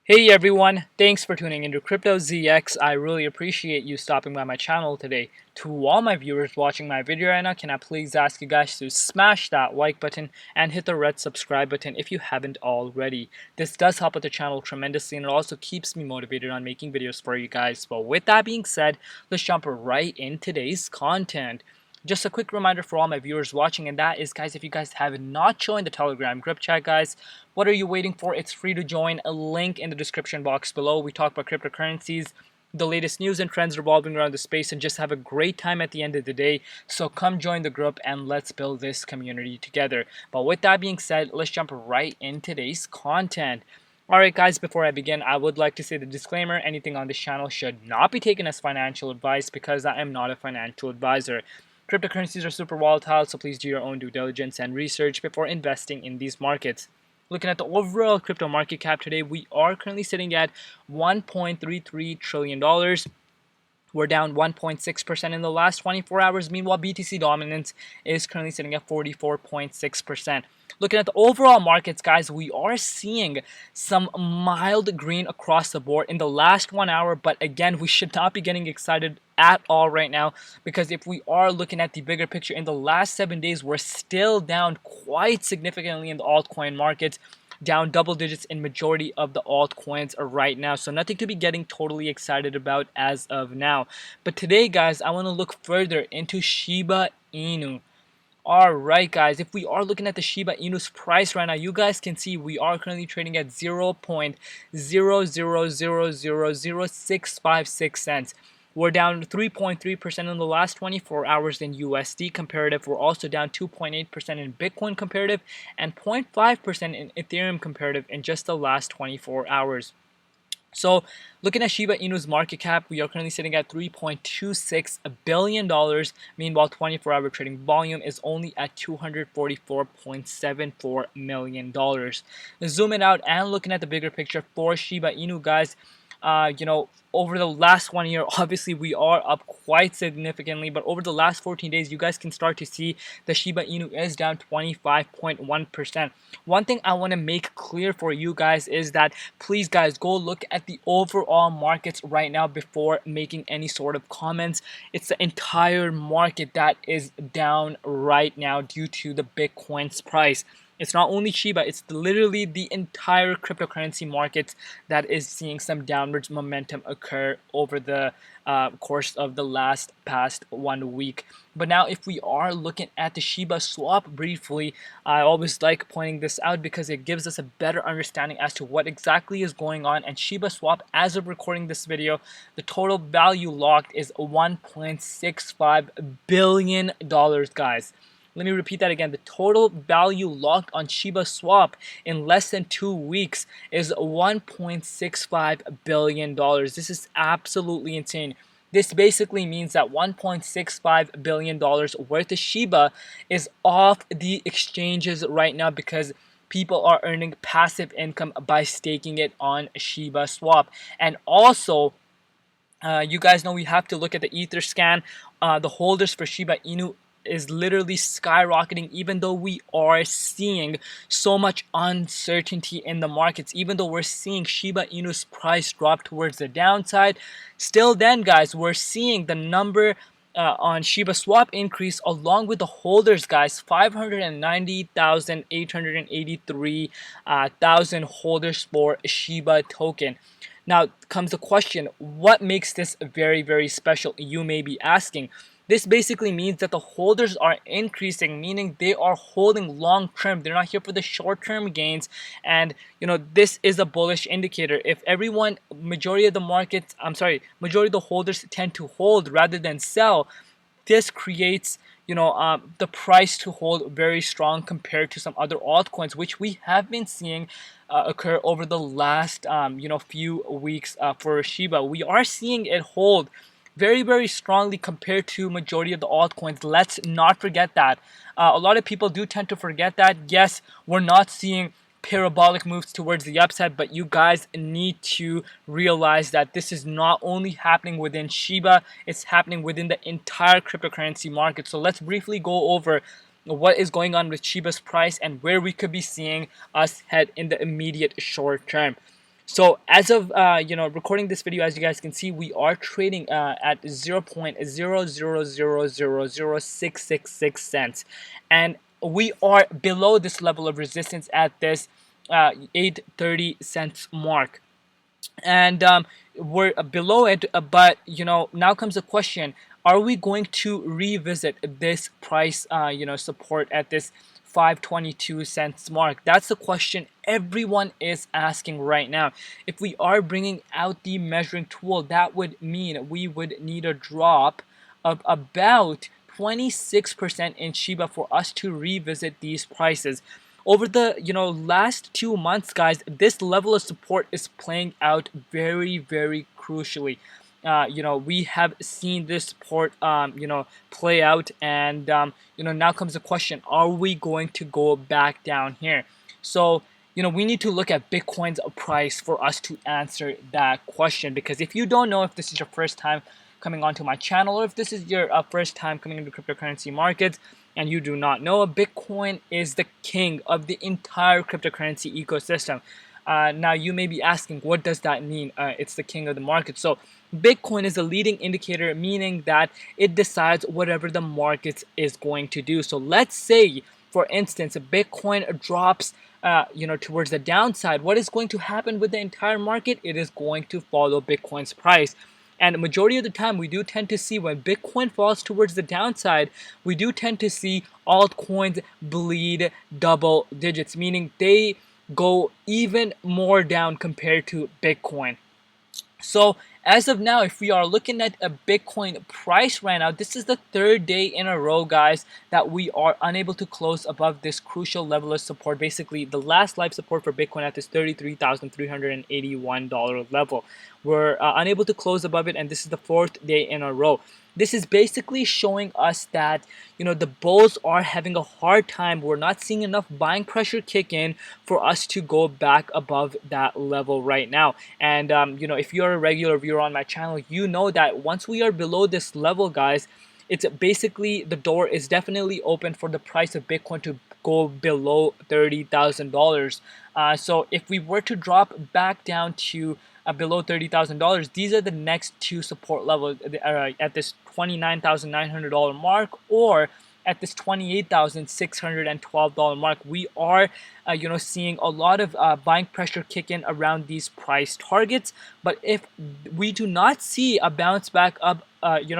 Hey everyone, thanks for tuning into Crypto ZX. I really appreciate you stopping by my channel today. To all my viewers watching my video right now, can I please ask you guys to smash that like button and hit the red subscribe button if you haven't already. This does help with the channel tremendously and it also keeps me motivated on making videos for you guys. But with that being said, let's jump right in today's content. Just a quick reminder for all my viewers watching, and that is, guys, if you guys have not joined the Telegram group chat, guys, what are you waiting for? It's free to join. A link in the description box below. We talk about cryptocurrencies, the latest news and trends revolving around the space, and just have a great time at the end of the day. So come join the group and let's build this community together. But with that being said, let's jump right in today's content. Alright guys, before I begin, I would like to say the disclaimer, anything on this channel should not be taken as financial advice because I am not a financial advisor. Cryptocurrencies are super volatile, so please do your own due diligence and research before investing in these markets. Looking at the overall crypto market cap today, we are currently sitting at $1.33 trillion. We're down 1.6% in the last 24 hours. Meanwhile, BTC dominance is currently sitting at 44.6%. Looking at the overall markets, guys, we are seeing some mild green across the board in the last 1 hour. But again, we should not be getting excited at all right now, because if we are looking at the bigger picture, in the last 7 days, we're still down quite significantly in the altcoin market, down double digits in majority of the altcoins right now. So nothing to be getting totally excited about as of now. But today, guys, I want to look further into Shiba Inu. Alright guys, if we are looking at the Shiba Inu's price right now, you guys can see we are currently trading at 0.000000656 cents. We're down 3.3% in the last 24 hours in USD comparative. We're also down 2.8% in Bitcoin comparative and 0.5% in Ethereum comparative in just the last 24 hours. So, looking at Shiba Inu's market cap, we are currently sitting at $3.26 billion. Meanwhile, 24-hour trading volume is only at $244.74 million. Zooming out and looking at the bigger picture for Shiba Inu, guys, over the last 1 year, obviously we are up quite significantly, but over the last 14 days, you guys can start to see the Shiba Inu is down 25.1%. One thing I want to make clear for you guys is that please, guys, go look at the overall markets right now before making any sort of comments. It's the entire market that is down right now due to the Bitcoin's price. It's not only Shiba, it's literally the entire cryptocurrency market that is seeing some downwards momentum occur over the course of the past 1 week. But now if we are looking at the Shiba swap briefly, I always like pointing this out because it gives us a better understanding as to what exactly is going on. And Shiba swap, as of recording this video, the total value locked is $1.65 billion, guys. Let me repeat that again. The total value locked on Shiba Swap in less than 2 weeks is $1.65 billion. This is absolutely insane. This basically means that $1.65 billion worth of Shiba is off the exchanges right now because people are earning passive income by staking it on Shiba Swap. And also, you guys know we have to look at the Etherscan. The holders for Shiba Inu is literally skyrocketing, even though we are seeing so much uncertainty in the markets, even though we're seeing Shiba Inu's price drop towards the downside. Still then, guys, we're seeing the number on Shiba Swap increase along with the holders, guys. 590,883 thousand holders for Shiba token. Now comes the question, what makes this very, very special? You may be asking. This basically means that the holders are increasing, meaning they are holding long term. They're not here for the short term gains. And, this is a bullish indicator. If majority of the holders tend to hold rather than sell, this creates, the price to hold very strong compared to some other altcoins, which we have been seeing occur over the last, few weeks for Shiba. We are seeing it hold very, very strongly compared to majority of the altcoins. Let's not forget that. A lot of people do tend to forget that. Yes, we're not seeing parabolic moves towards the upside, but you guys need to realize that this is not only happening within Shiba, it's happening within the entire cryptocurrency market. So let's briefly go over what is going on with Shiba's price and where we could be seeing us head in the immediate short term. So as of recording this video, as you guys can see, we are trading at 0.000000666 cents, and we are below this level of resistance at this 8.30 cents mark, and we're below it. But now comes the question: are we going to revisit this price support at this 5.22 cents mark? That's the question everyone is asking right now. If we are bringing out the measuring tool, that would mean we would need a drop of about 26% in Shiba for us to revisit these prices. Over the last 2 months, guys, this level of support is playing out very, very crucially. We have seen this support play out, and now comes the question: are we going to go back down here? So we need to look at Bitcoin's price for us to answer that question, because if you don't know, if this is your first time coming onto my channel, or if this is your first time coming into cryptocurrency markets and you do not know, Bitcoin is the king of the entire cryptocurrency ecosystem. Now you may be asking, what does that mean? It's the king of the market. So Bitcoin is a leading indicator, meaning that it decides whatever the market is going to do. So let's say, for instance, if Bitcoin drops towards the downside, what is going to happen with the entire market? It is going to follow Bitcoin's price. And the majority of the time, we do tend to see when Bitcoin falls towards the downside, we do tend to see altcoins bleed double digits, meaning they go even more down compared to Bitcoin. So as of now, if we are looking at a Bitcoin price right now, this is the third day in a row, guys, that we are unable to close above this crucial level of support. Basically, the last live support for Bitcoin at this $33,381 level. We're unable to close above it, and this is the fourth day in a row. This is basically showing us that the bulls are having a hard time. We're not seeing enough buying pressure kick in for us to go back above that level right now. And if you're a regular viewer on my channel, you know that once we are below this level, guys, it's basically, the door is definitely open for the price of Bitcoin to go below $30,000. So if we were to drop back down to below $30,000, these are the next two support levels at this $29,900 mark, or at this $28,612 mark. We are seeing a lot of buying pressure kick in around these price targets. But if we do not see a bounce back up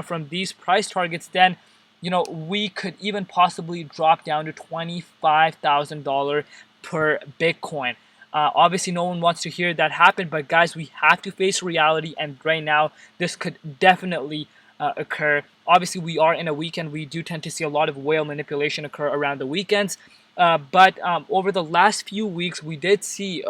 from these price targets, then we could even possibly drop down to $25,000 per Bitcoin. Obviously, no one wants to hear that happen, but guys, we have to face reality, and right now, this could definitely occur. Obviously, we are in a weekend. We do tend to see a lot of whale manipulation occur around the weekends. But over the last few weeks, we did see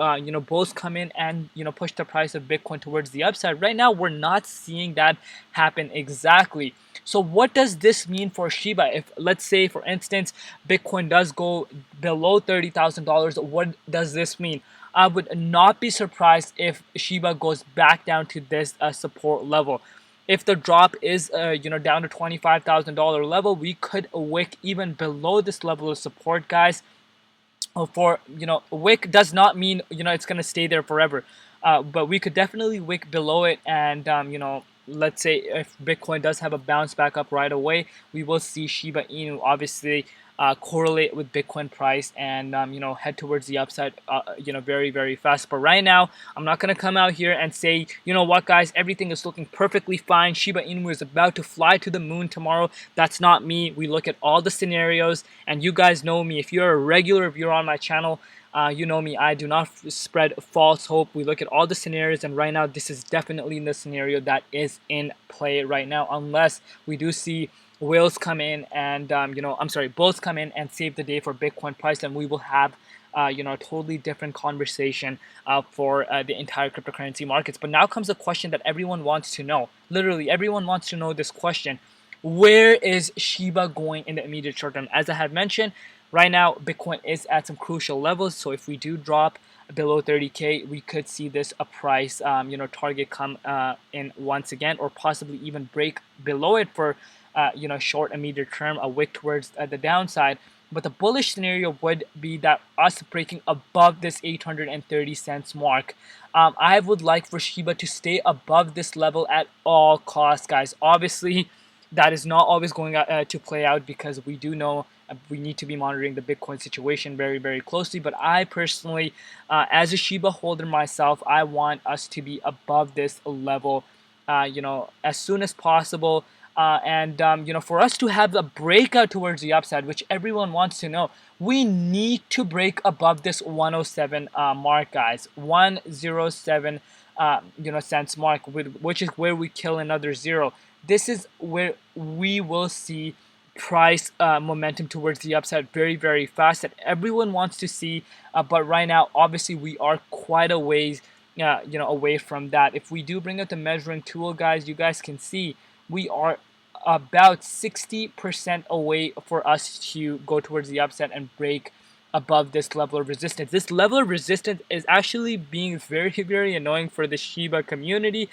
bulls come in and push the price of Bitcoin towards the upside. Right now, we're not seeing that happen exactly. So what does this mean for Shiba? If, let's say, for instance, Bitcoin does go below $30,000, what does this mean? I would not be surprised if Shiba goes back down to this support level. If the drop is down to $25,000 level, we could wick even below this level of support, guys. For wick does not mean it's gonna stay there forever, but we could definitely wick below it, and let's say if Bitcoin does have a bounce back up right away, we will see Shiba Inu obviously correlate with Bitcoin price and head towards the upside very, very fast. But right now, I'm not gonna come out here and say, you know what, guys, everything is looking perfectly fine, Shiba Inu is about to fly to the moon tomorrow. That's not me. We look at all the scenarios, and you guys know me. If you're a regular viewer on my channel, you know me, I do not spread false hope. We look at all the scenarios, and right now this is definitely the scenario that is in play right now, unless we do see whales come in and bulls come in and save the day for Bitcoin price, and we will have a totally different conversation for the entire cryptocurrency markets. But now comes a question that everyone wants to know. Literally everyone wants to know this question: where is Shiba going in the immediate short term? As I have mentioned, right now Bitcoin is at some crucial levels, so if we do drop below 30k, we could see this price target come in once again, or possibly even break below it for short and medium term, a wick towards the downside. but the bullish scenario would be that us breaking above this 830 cents mark. I would like for Shiba to stay above this level at all costs, guys. Obviously, that is not always going to play out, because we do know we need to be monitoring the Bitcoin situation very, very closely. But I personally, as a Shiba holder myself, I want us to be above this level, as soon as possible. For us to have the breakout towards the upside, which everyone wants to know, we need to break above this 107 mark, guys. 107 cents mark, which is where we kill another zero. This is where we will see price momentum towards the upside very, very fast, that everyone wants to see. But right now, obviously, we are quite a ways away from that. If we do bring up the measuring tool, guys, you guys can see we are about 60% away for us to go towards the upside and break above this level of resistance. This level of resistance is actually being very, very annoying for the Shiba community.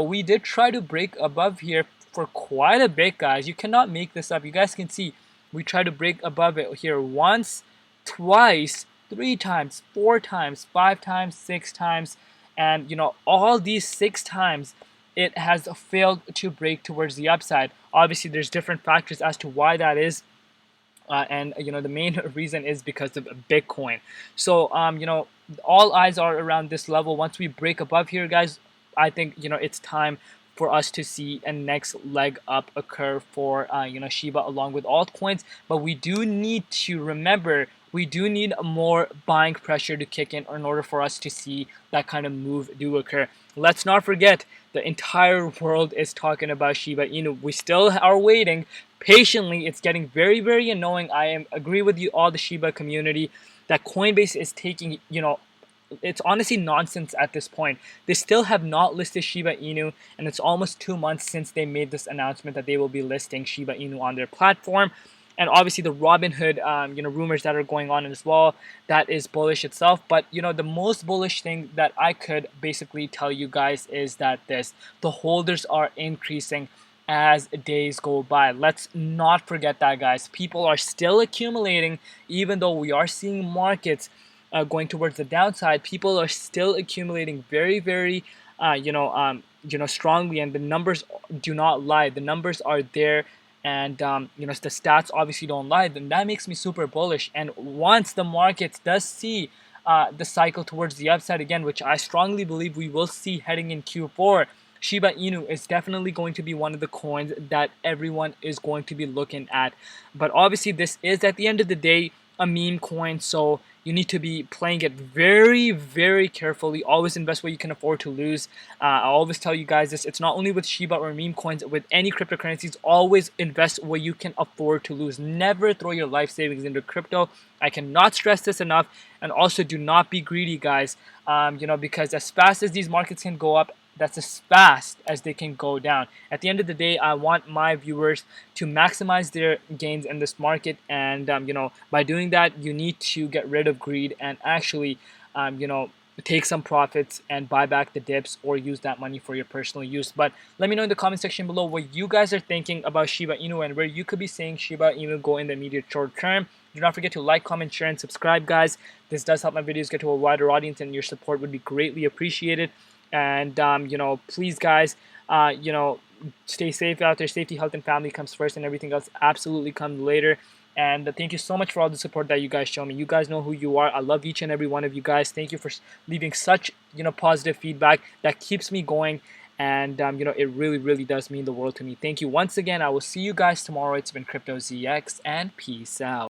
We did try to break above here for quite a bit, guys. You cannot make this up. You guys can see we tried to break above it here once, twice, 3 times, 4 times, 5 times, 6 times, and all these 6 times it has failed to break towards the upside. Obviously, there's different factors as to why that is. The main reason is because of Bitcoin. So all eyes are around this level. Once we break above here, guys, I think it's time for us to see a next leg up occur for Shiba along with altcoins. But we do need to remember, we do need more buying pressure to kick in order for us to see that kind of move do occur. Let's not forget, the entire world is talking about Shiba Inu. We still are waiting patiently. It's getting very, very annoying. I agree with you, all the Shiba community, that Coinbase is taking, it's honestly nonsense at this point. They still have not listed Shiba Inu, and it's almost 2 months since they made this announcement that they will be listing Shiba Inu on their platform. And obviously the Robinhood, rumors that are going on as well, that is bullish itself. But the most bullish thing that I could basically tell you guys is that the holders are increasing as days go by. Let's not forget that, guys. People are still accumulating, even though we are seeing markets going towards the downside. People are still accumulating very, very, strongly, and the numbers do not lie. The numbers are there. And the stats obviously don't lie. Then that makes me super bullish. And once the markets does see the cycle towards the upside again, which I strongly believe we will see heading in Q4, Shiba Inu is definitely going to be one of the coins that everyone is going to be looking at. But obviously, this is, at the end of the day, a meme coin, so you need to be playing it very, very carefully. Always invest what you can afford to lose. I always tell you guys this. It's not only with Shiba or meme coins. With any cryptocurrencies, always invest what you can afford to lose. Never throw your life savings into crypto. I cannot stress this enough. And also, do not be greedy, guys. Because as fast as these markets can go up, that's as fast as they can go down. At the end of the day, I want my viewers to maximize their gains in this market, and by doing that, you need to get rid of greed and actually take some profits and buy back the dips, or use that money for your personal use. But let me know in the comment section below what you guys are thinking about Shiba Inu and where you could be seeing Shiba Inu go in the immediate short term. Do not forget to like, comment, share, and subscribe, guys. This does help my videos get to a wider audience, and your support would be greatly appreciated. And please, guys, stay safe out there. Safety, health, and family comes first, and everything else absolutely comes later. And thank you so much for all the support that you guys show me. You guys know who you are. I love each and every one of you guys. Thank you for leaving such positive feedback that keeps me going. And it really, really does mean the world to me. Thank you once again. I will see you guys tomorrow. It's been Crypto ZX, and peace out.